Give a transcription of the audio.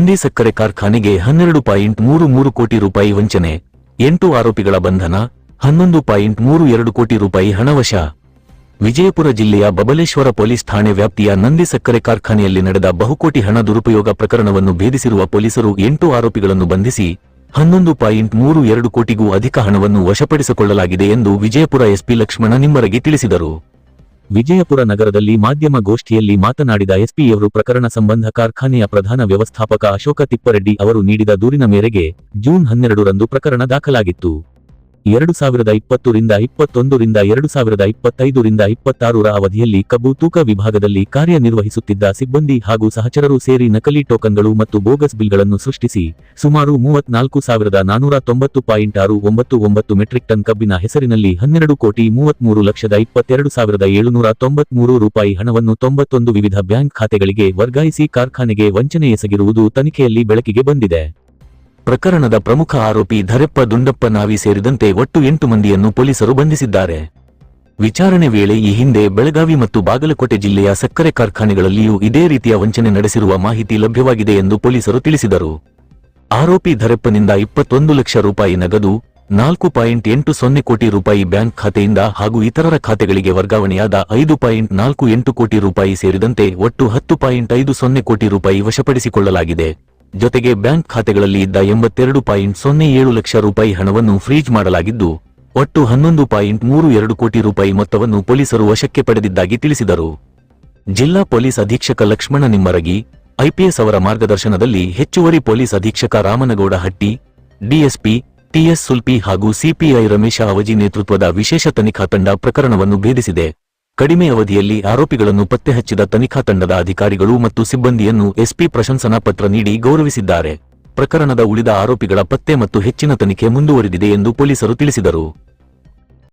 ನಂದಿ ಸಕ್ಕರೆ ಕಾರ್ಖಾನೆಗೆ 12.33 ಕೋಟಿ ರೂಪಾಯಿ ವಂಚನೆ, 8 ಆರೋಪಿಗಳ ಬಂಧನ, 11.32 ಕೋಟಿ ರೂಪಾಯಿ ಹಣವಶ. ವಿಜಯಪುರ ಜಿಲ್ಲೆಯ ಬಬಲೇಶ್ವರ ಪೊಲೀಸ್ ಠಾಣೆ ವ್ಯಾಪ್ತಿಯ ನಂದಿ ಸಕ್ಕರೆ ಕಾರ್ಖಾನೆಯಲ್ಲಿ ನಡೆದ ಬಹುಕೋಟಿ ಹಣ ದುರುಪಯೋಗ ಪ್ರಕರಣವನ್ನು ಭೇದಿಸಿರುವ ಪೊಲೀಸರು 8 ಆರೋಪಿಗಳನ್ನು ಬಂಧಿಸಿ 11.32 ಕೋಟಿಗೂ ಅಧಿಕ ಹಣವನ್ನು ವಶಪಡಿಸಿಕೊಳ್ಳಲಾಗಿದೆ ಎಂದು ವಿಜಯಪುರ ಎಸ್ಪಿ ಲಕ್ಷ್ಮಣ ನಿಮ್ಮರಗಿ ತಿಳಿಸಿದರು. ವಿಜಯಪುರ ನಗರದಲ್ಲಿ ಮಾಧ್ಯಮ ಗೋಷ್ಠಿಯಲ್ಲಿ ಮಾತನಾಡಿದ ಎಸ್ಪಿಯವರು ಪ್ರಕರಣ ಸಂಬಂಧ ಕಾರ್ಖಾನೆಯ ಪ್ರಧಾನ ವ್ಯವಸ್ಥಾಪಕ ಅಶೋಕ ತಿಪ್ಪರೆಡ್ಡಿ ಅವರು ನೀಡಿದ ದೂರಿನ ಮೇರೆಗೆ ಜೂನ್ 12 ರಂದು ಪ್ರಕರಣ ದಾಖಲಾಗಿತ್ತು. 2020 ರಿಂದ 21 ರಿಂದ 2025 ರಿಂದ 26 ರ ಅವಧಿಯಲ್ಲಿ ಕಬ್ಬು ತೂಕ ವಿಭಾಗದಲ್ಲಿ ಕಾರ್ಯನಿರ್ವಹಿಸುತ್ತಿದ್ದ ಸಿಬ್ಬಂದಿ ಹಾಗೂ ಸಹಚರರು ಸೇರಿ ನಕಲಿ ಟೋಕನ್ಗಳು ಮತ್ತು ಬೋಗಸ್ ಬಿಲ್ಗಳನ್ನು ಸೃಷ್ಟಿಸಿ ಸುಮಾರು 34,490.699 ಮೆಟ್ರಿಕ್ ಟನ್ ಕಬ್ಬಿನ ಹೆಸರಿನಲ್ಲಿ 12,33,22,793 ರೂಪಾಯಿ ಹಣವನ್ನು 91 ವಿವಿಧ ಬ್ಯಾಂಕ್ ಖಾತೆಗಳಿಗೆ ವರ್ಗಾಯಿಸಿ ಕಾರ್ಖಾನೆಗೆ ವಂಚನೆ ಎಸಗಿರುವುದು ತನಿಖೆಯಲ್ಲಿ ಬೆಳಕಿಗೆ ಬಂದಿದೆ. ಪ್ರಕರಣದ ಪ್ರಮುಖ ಆರೋಪಿ ಧರೆಪ್ಪ ದುಂಡಪ್ಪ ನಾವಿ ಸೇರಿದಂತೆ ಒಟ್ಟು 8 ಮಂದಿಯನ್ನು ಪೊಲೀಸರು ಬಂಧಿಸಿದ್ದಾರೆ. ವಿಚಾರಣೆ ವೇಳೆ ಈ ಹಿಂದೆ ಬೆಳಗಾವಿ ಮತ್ತು ಬಾಗಲಕೋಟೆ ಜಿಲ್ಲೆಯ ಸಕ್ಕರೆ ಕಾರ್ಖಾನೆಗಳಲ್ಲಿಯೂ ಇದೇ ರೀತಿಯ ವಂಚನೆ ನಡೆಸಿರುವ ಮಾಹಿತಿ ಲಭ್ಯವಾಗಿದೆ ಎಂದು ಪೊಲೀಸರು ತಿಳಿಸಿದರು. ಆರೋಪಿ ಧರೆಪ್ಪನಿಂದ 21 ಲಕ್ಷ ರೂಪಾಯಿ ನಗದು, 4.80 ಕೋಟಿ ರೂಪಾಯಿ ಬ್ಯಾಂಕ್ ಖಾತೆಯಿಂದ ಹಾಗೂ ಇತರರ ಖಾತೆಗಳಿಗೆ ವರ್ಗಾವಣೆಯಾದ 5.48 ಕೋಟಿ ರೂಪಾಯಿ ಸೇರಿದಂತೆ ಒಟ್ಟು 10.50 ಕೋಟಿ ರೂಪಾಯಿ ವಶಪಡಿಸಿಕೊಳ್ಳಲಾಗಿದೆ. ಜೊತೆಗೆ ಬ್ಯಾಂಕ್ ಖಾತೆಗಳಲ್ಲಿ ಇದ್ದ 82.07 ಲಕ್ಷ ರೂಪಾಯಿ ಹಣವನ್ನು ಫ್ರೀಜ್ ಮಾಡಲಾಗಿದ್ದು ಒಟ್ಟು 11.32 ಕೋಟಿ ರೂಪಾಯಿ ಮೊತ್ತವನ್ನು ಪೊಲೀಸರು ವಶಕ್ಕೆ ಪಡೆದಿದ್ದಾಗಿ ತಿಳಿಸಿದರು. ಜಿಲ್ಲಾ ಪೊಲೀಸ್ ಅಧೀಕ್ಷಕ ಲಕ್ಷ್ಮಣ ನಿಮ್ಮರಗಿ, ಐಪಿಎಸ್ ಅವರ ಮಾರ್ಗದರ್ಶನದಲ್ಲಿ ಹೆಚ್ಚುವರಿ ಪೊಲೀಸ್ ಅಧೀಕ್ಷಕ ರಾಮನಗೌಡ ಹಟ್ಟಿ, ಡಿಎಸ್ಪಿ ಟಿಎಸ್ ಸುಲ್ಪಿ ಹಾಗೂ ಸಿಪಿಐ ರಮೇಶ ಅವಜಿ ನೇತೃತ್ವದ ವಿಶೇಷ ತನಿಖಾ ತಂಡ ಪ್ರಕರಣವನ್ನು ಭೇದಿಸಿದೆ. ಕಡಿಮೆ ಅವಧಿಯಲ್ಲಿ ಆರೋಪಿಗಳನ್ನು ಪತ್ತೆ ಹಚ್ಚಿದ ತನಿಖಾ ತಂಡದ ಅಧಿಕಾರಿಗಳು ಮತ್ತು ಸಿಬ್ಬಂದಿಯನ್ನು ಎಸ್ಪಿ ಪ್ರಶಂಸನಾ ಪತ್ರ ನೀಡಿ ಗೌರವಿಸಿದ್ದಾರೆ. ಪ್ರಕರಣದ ಉಳಿದ ಆರೋಪಿಗಳ ಪತ್ತೆ ಮತ್ತು ಹೆಚ್ಚಿನ ತನಿಖೆ ಮುಂದುವರಿದಿದೆ ಎಂದು ಪೊಲೀಸರು ತಿಳಿಸಿದರು.